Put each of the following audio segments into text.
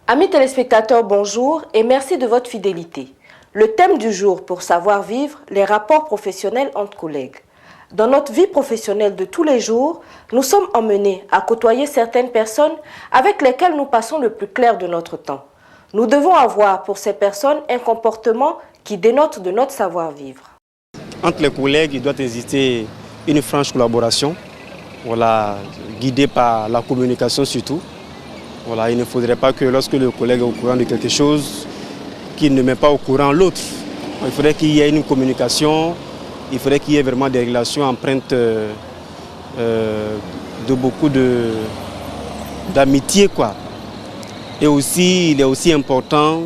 Amis téléspectateurs, bonjour et merci de votre fidélité. Le thème du jour pour savoir vivre, les rapports professionnels entre collègues. Dans notre vie professionnelle de tous les jours, nous sommes emmenés à côtoyer certaines personnes avec lesquelles nous passons le plus clair de notre temps. Nous devons avoir pour ces personnes un comportement qui dénote de notre savoir-vivre. Entre les collègues, il doit exister une franche collaboration, guidée par la communication surtout. Il ne faudrait pas que lorsque le collègue est au courant de quelque chose, qu'il ne met pas au courant l'autre. Il faudrait qu'il y ait une communication, il faudrait qu'il y ait vraiment des relations empreintes de beaucoup d'amitié. Et aussi, il est aussi important,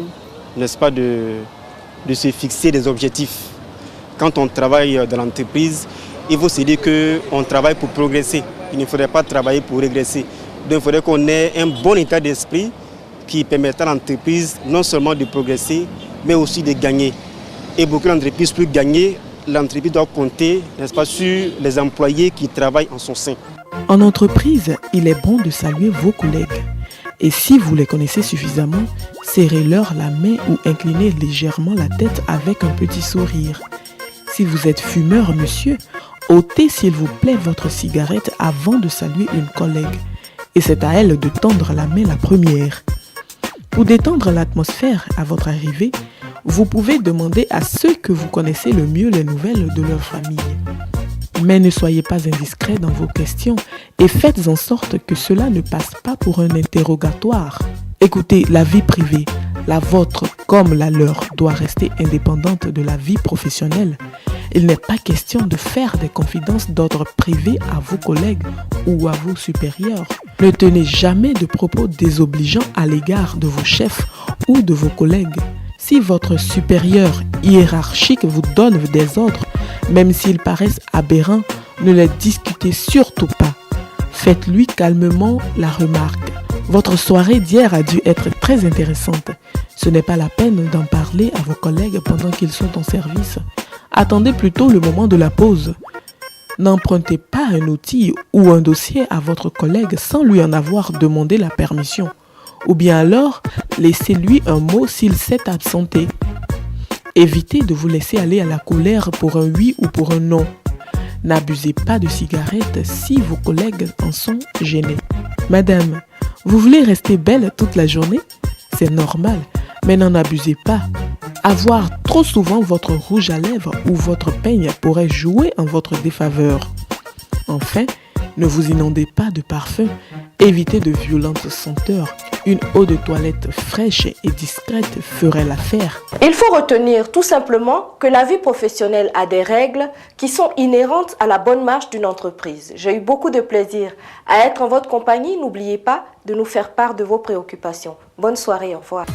n'est-ce pas, de se fixer des objectifs. Quand on travaille dans l'entreprise, il faut se dire qu'on travaille pour progresser. Il ne faudrait pas travailler pour régresser. Donc il faudrait qu'on ait un bon état d'esprit qui permettra à l'entreprise non seulement de progresser, mais aussi de gagner. Et beaucoup d'entreprises plus gagner, l'entreprise doit compter, n'est-ce pas, sur les employés qui travaillent en son sein. En entreprise, il est bon de saluer vos collègues. Et si vous les connaissez suffisamment, serrez-leur la main ou inclinez légèrement la tête avec un petit sourire. Si vous êtes fumeur, monsieur, ôtez s'il vous plaît votre cigarette avant de saluer une collègue. Et c'est à elle de tendre la main la première. Pour détendre l'atmosphère à votre arrivée, vous pouvez demander à ceux que vous connaissez le mieux les nouvelles de leur famille. Mais ne soyez pas indiscret dans vos questions et faites en sorte que cela ne passe pas pour un interrogatoire. Écoutez, la vie privée, la vôtre comme la leur, doit rester indépendante de la vie professionnelle. Il n'est pas question de faire des confidences d'ordre privé à vos collègues ou à vos supérieurs. Ne tenez jamais de propos désobligeants à l'égard de vos chefs ou de vos collègues. Si votre supérieur hiérarchique vous donne des ordres, même s'ils paraissent aberrants, ne les discutez surtout pas. Faites-lui calmement la remarque. Votre soirée d'hier a dû être très intéressante. Ce n'est pas la peine d'en parler à vos collègues pendant qu'ils sont en service. Attendez plutôt le moment de la pause. N'empruntez pas un outil ou un dossier à votre collègue sans lui en avoir demandé la permission. Ou bien alors, laissez-lui un mot s'il s'est absenté. Évitez de vous laisser aller à la colère pour un oui ou pour un non. N'abusez pas de cigarettes si vos collègues en sont gênés. Madame, vous voulez rester belle toute la journée? C'est normal, mais n'en abusez pas. Avoir trop souvent votre rouge à lèvres ou votre peigne pourrait jouer en votre défaveur. Enfin, ne vous inondez pas de parfum. Évitez de violentes senteurs. Une eau de toilette fraîche et discrète ferait l'affaire. Il faut retenir tout simplement que la vie professionnelle a des règles qui sont inhérentes à la bonne marche d'une entreprise. J'ai eu beaucoup de plaisir à être en votre compagnie. N'oubliez pas de nous faire part de vos préoccupations. Bonne soirée, au revoir.